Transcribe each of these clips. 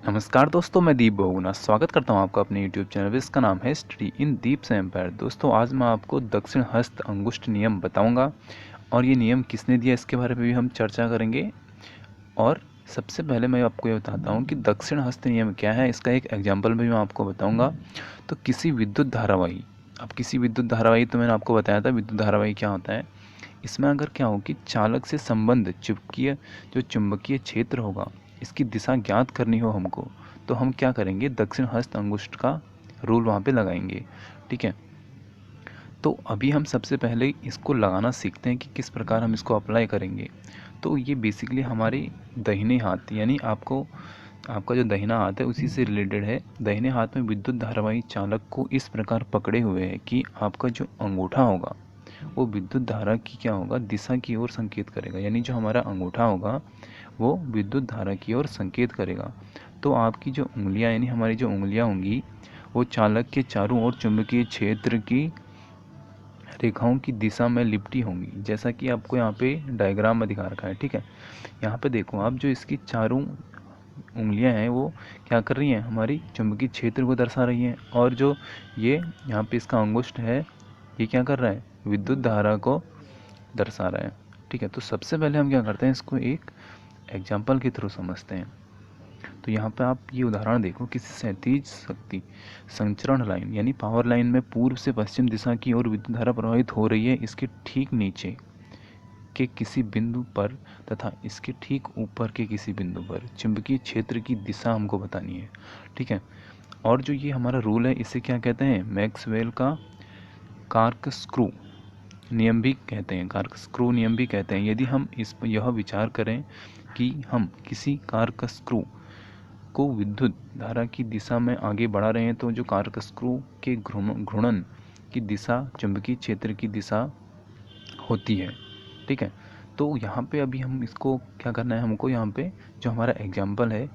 नमस्कार दोस्तों, मैं दीप बहुगुणा स्वागत करता हूं आपका अपने YouTube चैनल जिसका नाम है स्टडी इन दीप से एम्पायर। दोस्तों, आज मैं आपको दक्षिण हस्त अंगुष्ठ नियम बताऊंगा और ये नियम किसने दिया इसके बारे में भी हम चर्चा करेंगे। और सबसे पहले मैं आपको ये बताता हूं कि दक्षिण हस्त नियम क्या है, इसका एक एग्जाम्पल भी मैं आपको बताऊँगा। तो किसी विद्युत धारावाही, अब किसी विद्युत धारावाही तो मैंने आपको बताया था विद्युत धारावाही क्या होता है। इसमें अगर क्या हो कि चालक से संबंध चुंबकीय जो चुंबकीय क्षेत्र होगा इसकी दिशा ज्ञात करनी हो हमको, तो हम क्या करेंगे, दक्षिण हस्त अंगुष्ठ का रूल वहाँ पे लगाएंगे। ठीक है, तो अभी हम सबसे पहले इसको लगाना सीखते हैं कि किस प्रकार हम इसको अप्लाई करेंगे। तो ये बेसिकली हमारे दाहिने हाथ, यानी आपका जो दाहिना हाथ है उसी से रिलेटेड है। दाहिने हाथ में विद्युत धारावाही चालक को इस प्रकार पकड़े हुए है कि आपका जो अंगूठा होगा वो विद्युत धारा की क्या होगा, दिशा की ओर संकेत करेगा। यानी जो हमारा अंगूठा होगा वो विद्युत धारा की ओर संकेत करेगा। तो आपकी जो उंगलियां, यानी हमारी जो उंगलियां होंगी वो चालक के चारों ओर चुंबकीय क्षेत्र की रेखाओं की दिशा में लिपटी होंगी, जैसा कि आपको यहाँ पे डायग्राम में दिखा रखा है। ठीक है, यहाँ पे देखो आप, जो इसकी चारों उंगलियां हैं वो क्या कर रही हैं, हमारी चुंबकीय क्षेत्र को दर्शा रही हैं। और जो ये यहाँ पे इसका अंगुष्ठ है ये क्या कर रहा है, विद्युत धारा को दर्शा रहा है। ठीक है, तो सबसे पहले हम क्या करते हैं, इसको एक एग्जाम्पल के थ्रू समझते हैं। तो यहाँ पे आप ये उदाहरण देखो, किसी क्षैतिज शक्ति संचरण लाइन यानी पावर लाइन में पूर्व से पश्चिम दिशा की ओर विद्युत धारा प्रवाहित हो रही है। इसके ठीक नीचे के किसी बिंदु पर तथा इसके ठीक ऊपर के किसी बिंदु पर चुंबकीय क्षेत्र की दिशा हमको बतानी है। ठीक है, और जो ये हमारा रूल है इसे क्या कहते हैं, मैक्सवेल का कार्कस्क्रू नियम भी कहते हैं, कार्कस्क्रू नियम भी कहते हैं। यदि हम यह विचार करें कि हम किसी कार्कस्क्रू को विद्युत धारा की दिशा में आगे बढ़ा रहे हैं, तो जो कार्कस्क्रू के घूर्णन की दिशा चुंबकीय क्षेत्र की दिशा होती है। ठीक है, तो यहाँ पे अभी हम इसको क्या करना है, हमको यहाँ पे जो हमारा एग्जाम्पल है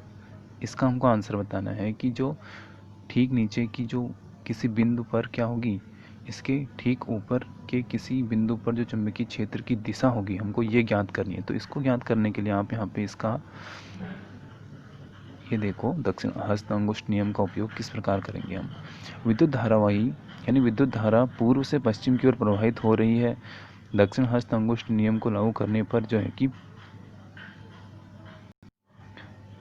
इसका हमको आंसर बताना है कि जो ठीक नीचे की जो किसी बिंदु पर क्या होगी, इसके ठीक ऊपर के किसी बिंदु पर जो चुंबकीय क्षेत्र की दिशा होगी हमको ये ज्ञात करनी है। तो इसको ज्ञात करने के लिए आप यहाँ पे इसका ये देखो, दक्षिण हस्त अंगुष्ठ नियम का उपयोग किस प्रकार करेंगे हम। विद्युत धारावाही यानी विद्युत धारा पूर्व से पश्चिम की ओर प्रवाहित हो रही है। दक्षिण हस्त अंगुष्ठ नियम को लागू करने पर जो है कि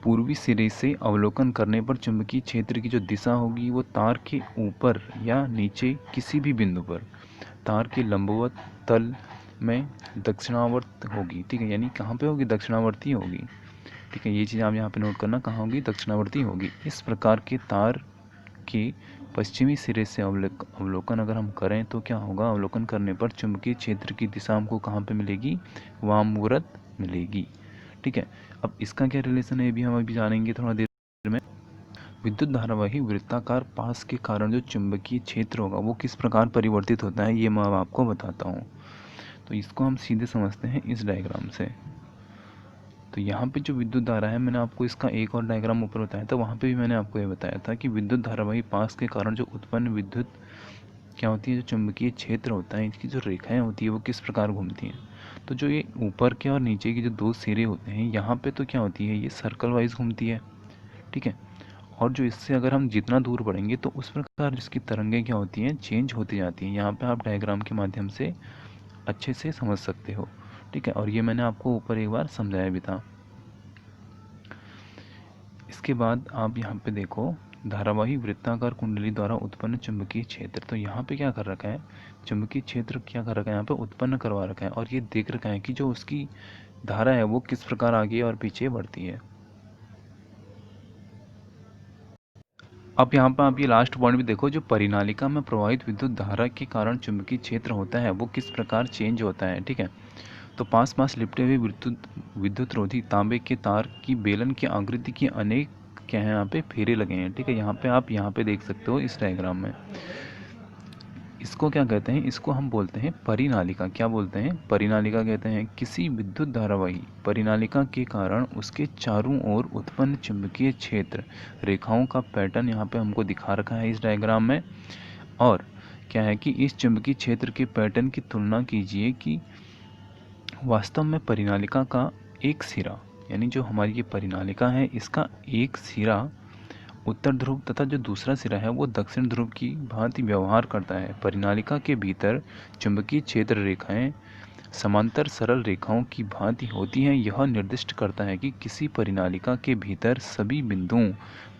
पूर्वी सिरे से अवलोकन करने पर चुंबकीय क्षेत्र की जो दिशा होगी वो तार के ऊपर या नीचे किसी भी बिंदु पर तार के लंबवत तल में दक्षिणावर्त होगी। ठीक है, यानी कहाँ पे होगी, दक्षिणावर्ती होगी। ठीक है, ये चीज़ आप यहाँ पे नोट करना, कहाँ होगी, दक्षिणावर्ती होगी। इस प्रकार के तार के पश्चिमी सिरे से अवलोकन अगर हम करें तो क्या होगा, अवलोकन करने पर चुंबकीय क्षेत्र की दिशा हमको कहाँ पे मिलेगी, वामवृत्त मिलेगी। ठीक है, अब इसका क्या रिलेशन है ये भी हम अभी जानेंगे थोड़ा देर में। विद्युत धारावाही वृत्ताकार पास के कारण जो चुंबकीय क्षेत्र होगा वो किस प्रकार परिवर्तित होता है ये मैं अब आपको बताता हूँ। तो इसको हम सीधे समझते हैं इस डायग्राम से। तो यहाँ पे जो विद्युत धारा है, मैंने आपको इसका एक और डायग्राम ऊपर बताया था, वहाँ पे भी मैंने आपको ये बताया था कि विद्युत धारावाही पास के कारण जो उत्पन्न विद्युत क्या होती है, जो चुंबकीय क्षेत्र होता है इसकी जो रेखाएं होती है वो किस प्रकार घूमती हैं। तो जो ये ऊपर के और नीचे के जो दो सिरे होते हैं यहाँ पे तो क्या होती है, ये सर्कल वाइज घूमती है। ठीक है, और जो इससे अगर हम जितना दूर बढ़ेंगे तो उस प्रकार इसकी तरंगें क्या होती हैं, चेंज होती जाती हैं। यहाँ पे आप डायग्राम के माध्यम से अच्छे से समझ सकते हो। ठीक है, और ये मैंने आपको ऊपर एक बार समझाया भी था। इसके बाद आप यहाँ पे देखो, धारावाही वृत्ताकार कुंडली द्वारा उत्पन्न चुंबकीय क्षेत्र। तो यहाँ पे क्या कर रखा है, चुंबकीय क्षेत्र क्या कर रखा है, यहाँ पे उत्पन्न करवा रखा है और ये देख रखा है कि जो उसकी धारा है वो किस प्रकार आगे और पीछे बढ़ती है। अब यहाँ पर आप ये लास्ट पॉइंट भी देखो, जो परिनालिका में प्रवाहित विद्युत धारा के कारण चुंबकीय क्षेत्र होता है वो किस प्रकार चेंज होता है। ठीक है, तो पास पास लिपटे हुए विद्युत रोधी तांबे के तार की बेलन की आकृति की अनेक क्या है यहाँ पे फेरे लगे हैं। ठीक है, यहाँ पे आप यहाँ पे देख सकते हो इस डायग्राम में। इसको क्या कहते हैं, इसको हम बोलते हैं परिनालिका। क्या बोलते हैं, परिनालिका कहते हैं। किसी विद्युत धारावाही परिनालिका के कारण उसके चारों ओर उत्पन्न चुंबकीय क्षेत्र रेखाओं का पैटर्न यहाँ पे हमको दिखा रखा है इस डायग्राम में। और क्या है कि इस चुंबकीय क्षेत्र के पैटर्न की तुलना कीजिए कि वास्तव में परिनालिका का एक सिरा, यानी जो हमारी ये परिनालिका है इसका एक सिरा उत्तर ध्रुव तथा जो दूसरा सिरा है वो दक्षिण ध्रुव की भांति व्यवहार करता है। परिनालिका के भीतर चुंबकीय क्षेत्र रेखाएं समांतर सरल रेखाओं की भांति होती हैं। यह निर्दिष्ट करता है कि किसी परिनालिका के भीतर सभी बिंदुओं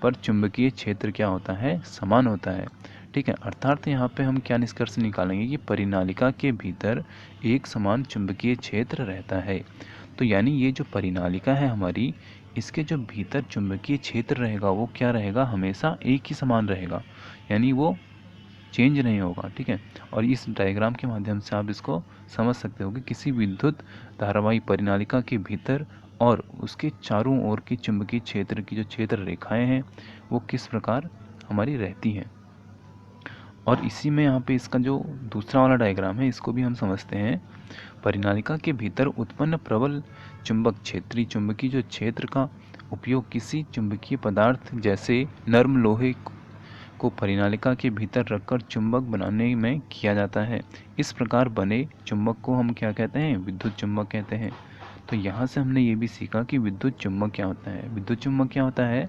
पर चुंबकीय क्षेत्र क्या होता है, समान होता है। ठीक है, अर्थात यहाँ पे हम क्या निष्कर्ष निकालेंगे कि परिनालिका के भीतर एक समान चुंबकीय क्षेत्र रहता है। तो यानी ये जो परिनालिका है हमारी, इसके जो भीतर चुंबकीय क्षेत्र रहेगा वो क्या रहेगा, हमेशा एक ही समान रहेगा, यानी वो चेंज नहीं होगा। ठीक है, और इस डायग्राम के माध्यम से आप इसको समझ सकते हो कि किसी विद्युत धारावाही परिनालिका के भीतर और उसके चारों ओर की चुंबकीय क्षेत्र की जो क्षेत्र रेखाएं हैं वो किस प्रकार हमारी रहती हैं। और इसी में यहाँ पे इसका जो दूसरा वाला डायग्राम है इसको भी हम समझते हैं। परिनालिका के भीतर उत्पन्न प्रबल चुंबक क्षेत्रीय चुंबकीय जो क्षेत्र का उपयोग किसी चुंबकीय पदार्थ जैसे नर्म लोहे को परिनालिका के भीतर रखकर चुंबक बनाने में किया जाता है। इस प्रकार बने चुंबक को हम क्या कहते हैं, विद्युत चुंबक कहते हैं। तो यहाँ से हमने ये भी सीखा कि विद्युत चुंबक क्या होता है। विद्युत चुंबक क्या होता है,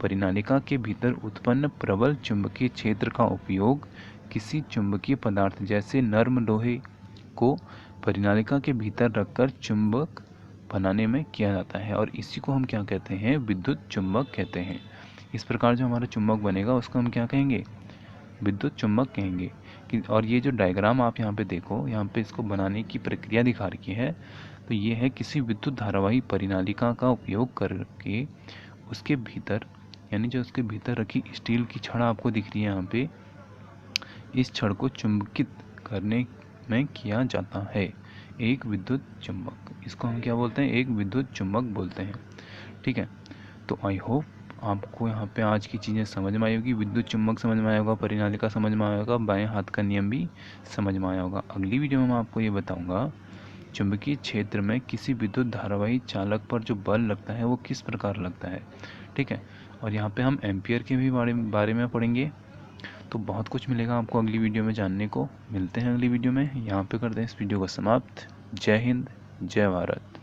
परिनालिका के भीतर उत्पन्न प्रबल चुंबकीय क्षेत्र का उपयोग किसी चुंबकीय पदार्थ जैसे नर्म लोहे को परिनालिका के भीतर रखकर चुंबक बनाने में किया जाता है, और इसी को हम क्या कहते हैं, विद्युत चुंबक कहते हैं। इस प्रकार जो हमारा चुंबक बनेगा उसको हम क्या कहेंगे, विद्युत चुंबक कहेंगे। कि और ये जो डायग्राम आप यहाँ पे देखो, यहाँ पे इसको बनाने की प्रक्रिया दिखा रखी है। तो ये है किसी विद्युत धारावाही परिनालिका का उपयोग करके उसके भीतर, यानी जो उसके भीतर रखी स्टील की छड़ आपको दिख रही है यहाँ पे, इस छड़ को चुंबकित करने में किया जाता है एक विद्युत चुंबक। इसको हम क्या बोलते हैं, एक विद्युत चुंबक बोलते हैं। ठीक है, तो आई होप आपको यहाँ पे आज की चीज़ें समझ में आई होगी। विद्युत चुंबक समझ में आया होगा, परिनालिका समझ में आया होगा, बाएं हाथ का नियम भी समझ में आया होगा। अगली वीडियो में मैं आपको ये बताऊंगा चुंबकीय क्षेत्र में किसी विद्युत धारावाही चालक पर जो बल लगता है वो किस प्रकार लगता है। ठीक है, और यहाँ पे हम एम्पियर के भी बारे में पढ़ेंगे। तो बहुत कुछ मिलेगा आपको अगली वीडियो में जानने को। मिलते हैं अगली वीडियो में, यहाँ पे करते हैं इस वीडियो को समाप्त। जय हिंद, जय भारत।